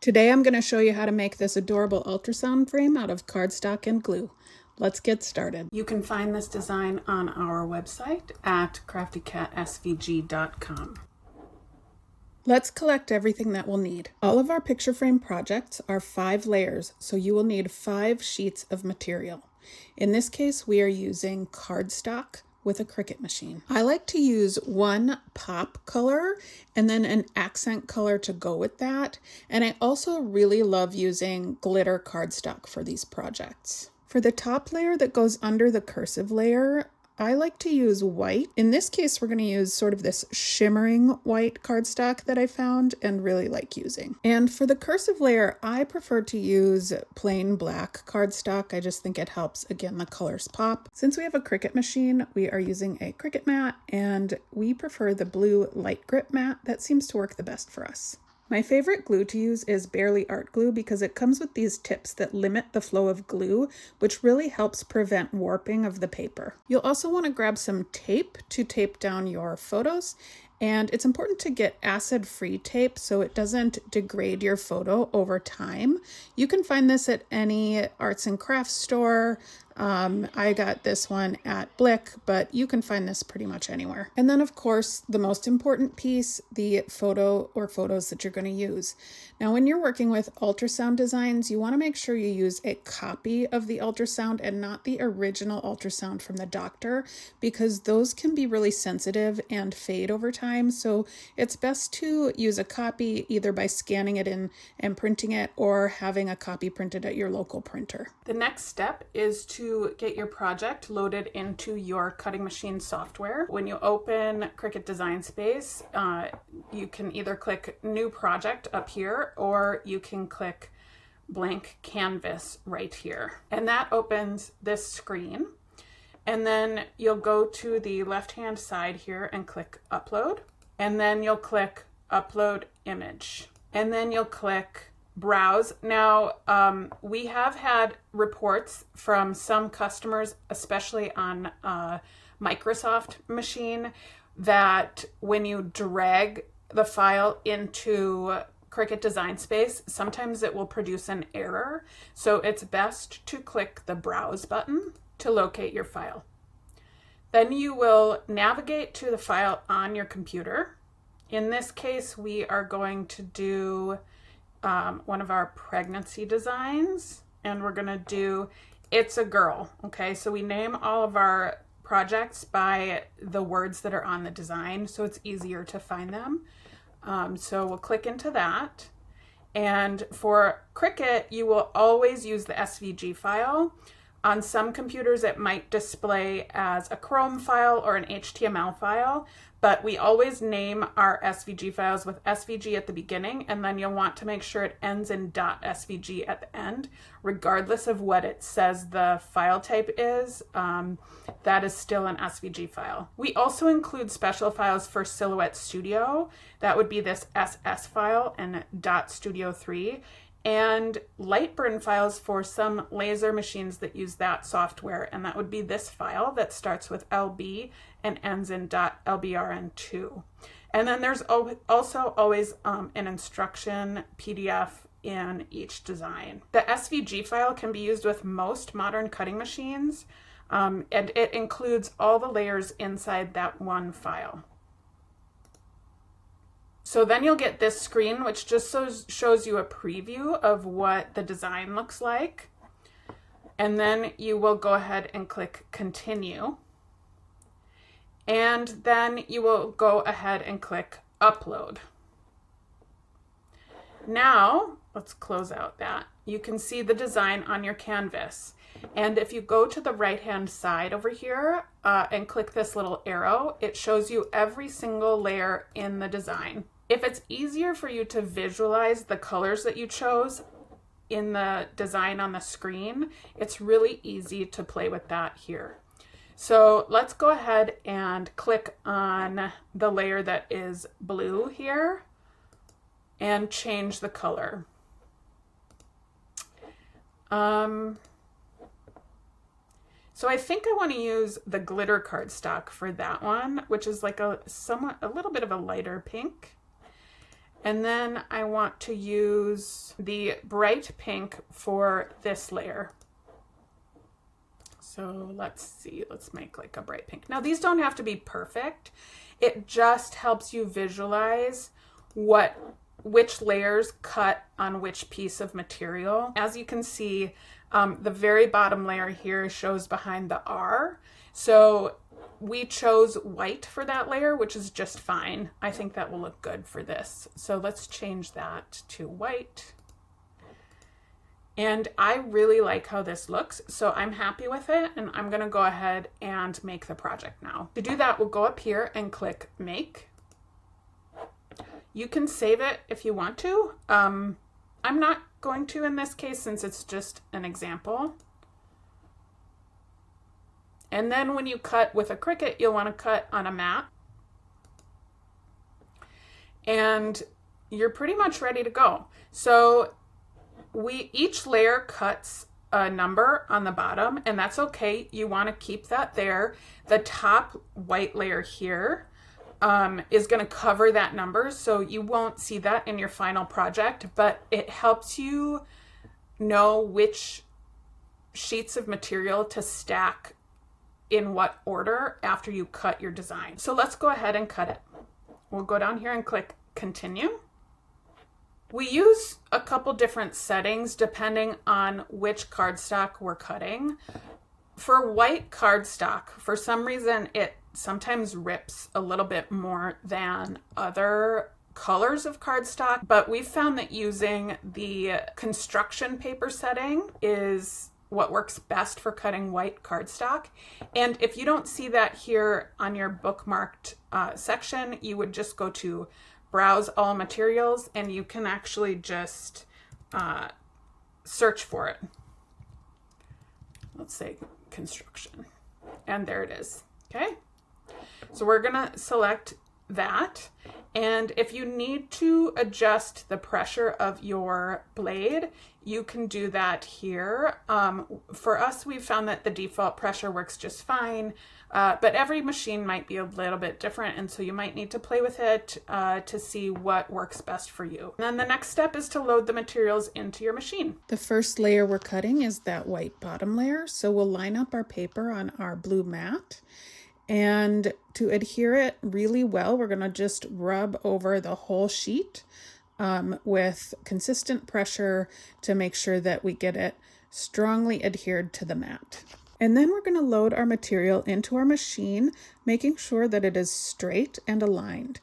Today I'm going to show you how to make this adorable ultrasound frame out of cardstock and glue. Let's get started. You can find this design on our website at CraftyCatSVG.com. Let's collect everything that we'll need. All of our picture frame projects are 5 layers, so you will need 5 sheets of material. In this case, we are using cardstock with a Cricut machine. I like to use one pop color and then an accent color to go with that. And I also really love using glitter cardstock for these projects. For the top layer that goes under the cursive layer, I like to use white. In this case, we're going to use sort of this shimmering white cardstock that I found and really like using. And for the cursive layer, I prefer to use plain black cardstock. I just think it helps, again, the colors pop. Since we have a Cricut machine, we are using a Cricut mat, and we prefer the blue light grip mat. That seems to work the best for us. My favorite glue to use is Barely Art Glue because it comes with these tips that limit the flow of glue, which really helps prevent warping of the paper. You'll also want to grab some tape to tape down your photos, and it's important to get acid-free tape so it doesn't degrade your photo over time. You can find this at any arts and crafts store. I got this one at Blick, but you can find this pretty much anywhere. And then, of course, the most important piece, the photo or photos that you're going to use. Now, when you're working with ultrasound designs, you want to make sure you use a copy of the ultrasound and not the original ultrasound from the doctor, because those can be really sensitive and fade over time. So it's best to use a copy either by scanning it in and printing it or having a copy printed at your local printer. The next step is to get your project loaded into your cutting machine software. When you open Cricut Design Space, you can either click New Project up here, or you can click Blank Canvas right here. And that opens this screen. And then you'll go to the left-hand side here and click Upload. And then you'll click Upload Image. And then you'll click Browse. Now, we have had reports from some customers, especially on a Microsoft machine, that when you drag the file into Cricut Design Space, sometimes it will produce an error. So it's best to click the Browse button to locate your file. Then you will navigate to the file on your computer. In this case, we are going to do one of our pregnancy designs, and we're going to do It's a Girl. Okay, so we name all of our projects by the words that are on the design, so it's easier to find them. So we'll click into that. And for Cricut, you will always use the SVG file. On some computers, it might display as a Chrome file or an HTML file, but we always name our SVG files with SVG at the beginning, and then you'll want to make sure it ends in .svg at the end, regardless of what it says the file type is. That is still an SVG file. We also include special files for Silhouette Studio. That would be this SS file and .studio3. And Lightburn files for some laser machines that use that software, and that would be this file that starts with LB and ends in .lbrn2. And then there's also always an instruction PDF in each design. The SVG file can be used with most modern cutting machines, and it includes all the layers inside that one file. So then you'll get this screen, which just shows you a preview of what the design looks like. And then you will go ahead and click Continue. And then you will go ahead and click Upload. Now, let's close out that. You can see the design on your canvas. And if you go to the right-hand side over here and click this little arrow, it shows you every single layer in the design. If it's easier for you to visualize the colors that you chose in the design on the screen, it's really easy to play with that here. So let's go ahead and click on the layer that is blue here and change the color. So I think I want to use the glitter cardstock for that one, which is like a little bit of a lighter pink. And then I want to use the bright pink for this layer. So let's see, let's make like a bright pink. Now these don't have to be perfect. It just helps you visualize which layers cut on which piece of material. As you can see, the very bottom layer here shows behind the R. So we chose white for that layer, which is just fine. I think that will look good for this. So let's change that to white. And I really like how this looks, so I'm happy with it, and I'm gonna go ahead and make the project now. To do that, we'll go up here and click Make. You can save it if you want to. I'm not going to in this case since it's just an example. And then when you cut with a Cricut, you'll want to cut on a mat. And you're pretty much ready to go. So each layer cuts a number on the bottom, and that's okay. You want to keep that there. The top white layer here is going to cover that number, so you won't see that in your final project, but it helps you know which sheets of material to stack in what order after you cut your design. So let's go ahead and cut it. We'll go down here and click Continue. We use a couple different settings depending on which cardstock we're cutting. For white cardstock, for some reason, it sometimes rips a little bit more than other colors of cardstock, but we've found that using the construction paper setting is what works best for cutting white cardstock. And if you don't see that here on your bookmarked section, you would just go to Browse All Materials, and you can actually just search for it. Let's say construction, and there it is. Okay, so we're gonna select that, and if you need to adjust the pressure of your blade, you can do that here. For us, we've found that the default pressure works just fine, but every machine might be a little bit different, and so you might need to play with it to see what works best for you. And then the next step is to load the materials into your machine. The first layer we're cutting is that white bottom layer, so we'll line up our paper on our blue mat. And to adhere it really well, we're going to just rub over the whole sheet with consistent pressure to make sure that we get it strongly adhered to the mat. And then we're going to load our material into our machine, making sure that it is straight and aligned.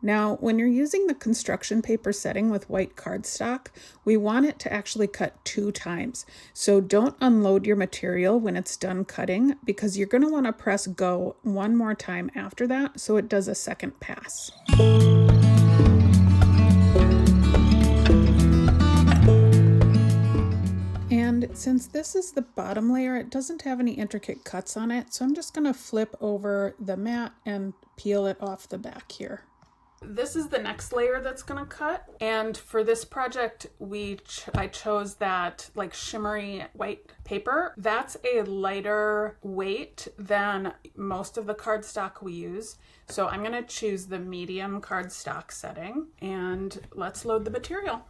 Now, when you're using the construction paper setting with white cardstock, we want it to actually cut 2 times. So don't unload your material when it's done cutting, because you're going to want to press go 1 more time after that so it does a second pass. And since this is the bottom layer, it doesn't have any intricate cuts on it, so I'm just going to flip over the mat and peel it off the back here. This is the next layer that's going to cut, and for this project I chose that like shimmery white paper. That's a lighter weight than most of the cardstock we use, so I'm going to choose the medium cardstock setting, and let's load the material.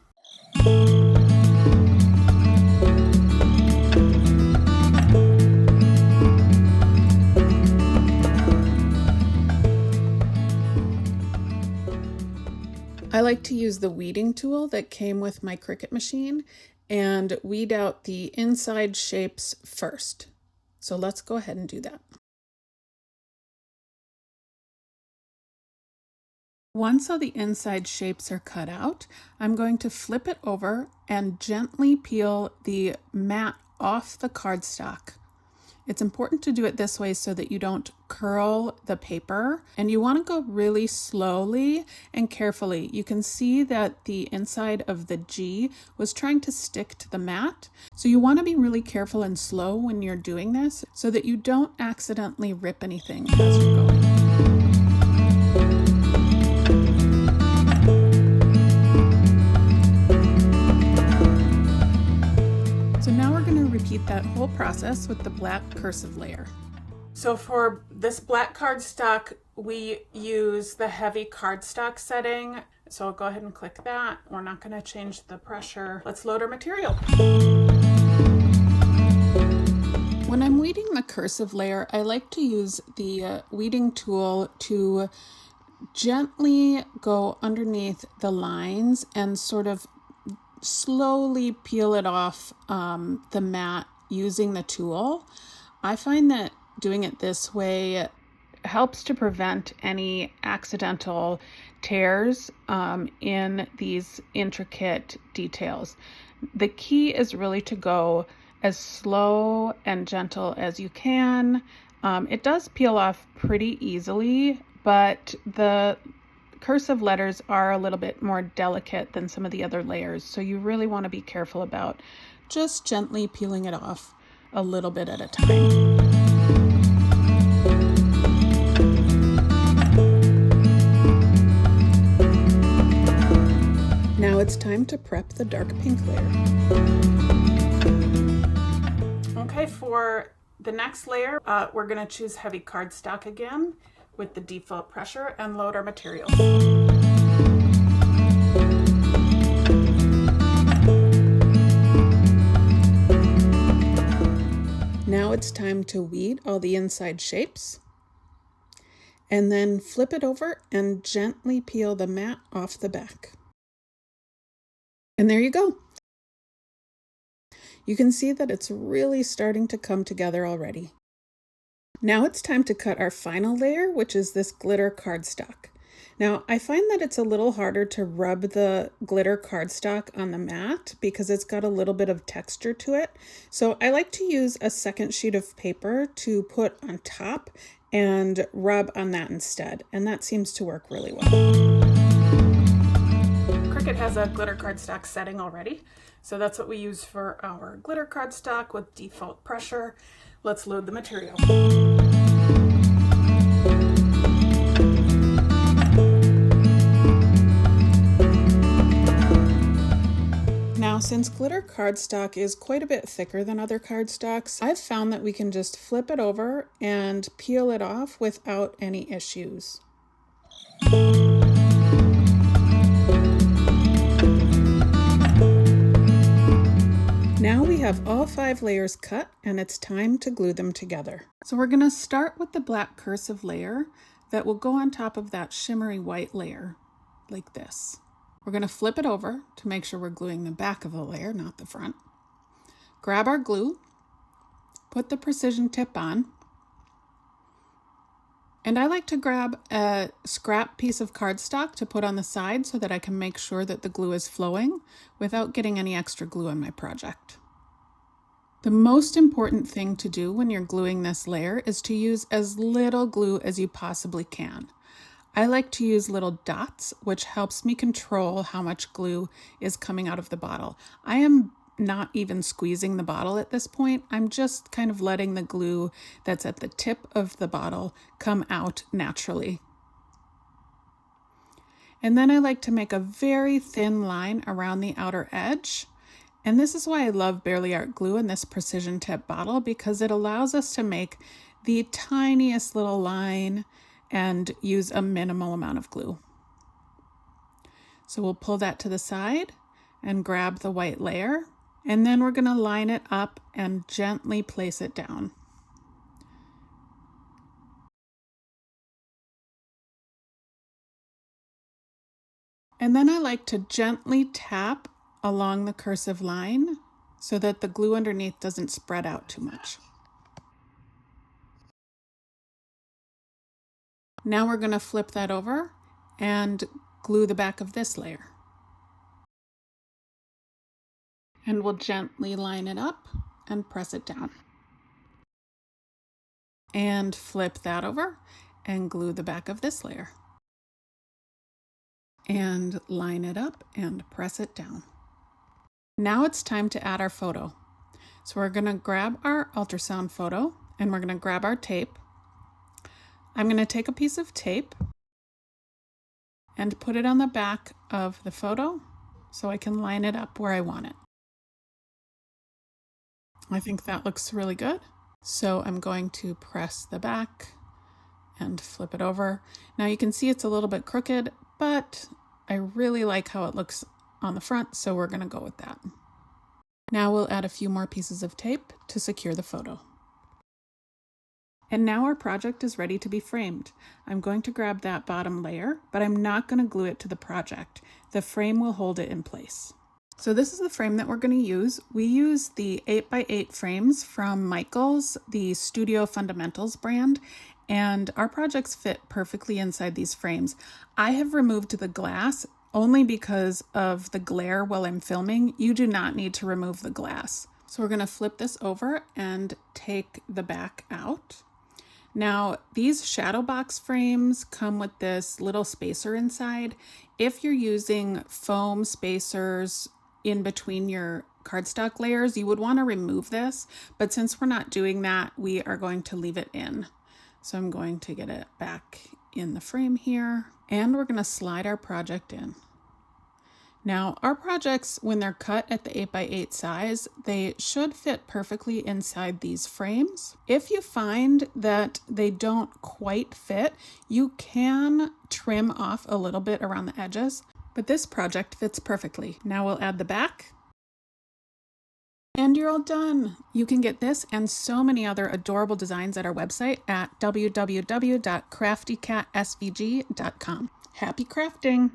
I like to use the weeding tool that came with my Cricut machine and weed out the inside shapes first. So let's go ahead and do that. Once all the inside shapes are cut out, I'm going to flip it over and gently peel the mat off the cardstock. It's important to do it this way so that you don't curl the paper, and you want to go really slowly and carefully. You can see that the inside of the G was trying to stick to the mat, so you want to be really careful and slow when you're doing this so that you don't accidentally rip anything as you're going. So now we're going to repeat that whole process with the black cursive layer. So for this black cardstock, we use the heavy cardstock setting. So I'll go ahead and click that. We're not going to change the pressure. Let's load our material. When I'm weeding the cursive layer, I like to use the weeding tool to gently go underneath the lines and sort of slowly peel it off the mat using the tool. I find that doing it this way helps to prevent any accidental tears in these intricate details. The key is really to go as slow and gentle as you can. It does peel off pretty easily, but the cursive letters are a little bit more delicate than some of the other layers, so you really want to be careful about just gently peeling it off a little bit at a time. Now it's time to prep the dark pink layer. Okay, for the next layer, we're going to choose heavy cardstock again with the default pressure and load our materials. Now it's time to weed all the inside shapes and then flip it over and gently peel the mat off the back. And there you go. You can see that it's really starting to come together already. Now it's time to cut our final layer, which is this glitter cardstock. Now I find that it's a little harder to rub the glitter cardstock on the mat because it's got a little bit of texture to it. So I like to use a second sheet of paper to put on top and rub on that instead, and that seems to work really well. Cricut has a glitter cardstock setting already, so that's what we use for our glitter cardstock with default pressure. Let's load the material. Now, since glitter cardstock is quite a bit thicker than other cardstocks, I've found that we can just flip it over and peel it off without any issues. Now we have all 5 layers cut and it's time to glue them together. So we're going to start with the black cursive layer that will go on top of that shimmery white layer, like this. We're going to flip it over to make sure we're gluing the back of the layer, not the front. Grab our glue, put the precision tip on, and I like to grab a scrap piece of cardstock to put on the side so that I can make sure that the glue is flowing without getting any extra glue on my project. The most important thing to do when you're gluing this layer is to use as little glue as you possibly can. I like to use little dots, which helps me control how much glue is coming out of the bottle. I am not even squeezing the bottle at this point. I'm just kind of letting the glue that's at the tip of the bottle come out naturally. And then I like to make a very thin line around the outer edge. And this is why I love Barely Art glue in this precision tip bottle, because it allows us to make the tiniest little line and use a minimal amount of glue. So we'll pull that to the side and grab the white layer, and then we're going to line it up and gently place it down. And then I like to gently tap along the cursive line so that the glue underneath doesn't spread out too much. Now we're going to flip that over and glue the back of this layer. And we'll gently line it up and press it down. And flip that over and glue the back of this layer. And line it up and press it down. Now it's time to add our photo. So we're going to grab our ultrasound photo and we're going to grab our tape. I'm going to take a piece of tape and put it on the back of the photo so I can line it up where I want it. I think that looks really good. So I'm going to press the back and flip it over. Now you can see it's a little bit crooked, but I really like how it looks on the front, so we're going to go with that. Now we'll add a few more pieces of tape to secure the photo. And now our project is ready to be framed. I'm going to grab that bottom layer, but I'm not going to glue it to the project. The frame will hold it in place. So this is the frame that we're going to use. We use the 8x8 frames from Michaels, the Studio Fundamentals brand, and our projects fit perfectly inside these frames. I have removed the glass only because of the glare while I'm filming. You do not need to remove the glass. So we're going to flip this over and take the back out. Now, these shadow box frames come with this little spacer inside. If you're using foam spacers in between your cardstock layers, you would want to remove this, but since we're not doing that, we are going to leave it in. So I'm going to get it back in the frame here, and we're going to slide our project in. Now, our projects, when they're cut at the 8x8 size, they should fit perfectly inside these frames. If you find that they don't quite fit, you can trim off a little bit around the edges, but this project fits perfectly. Now we'll add the back. And you're all done. You can get this and so many other adorable designs at our website at www.CraftyCatSVG.com. Happy crafting!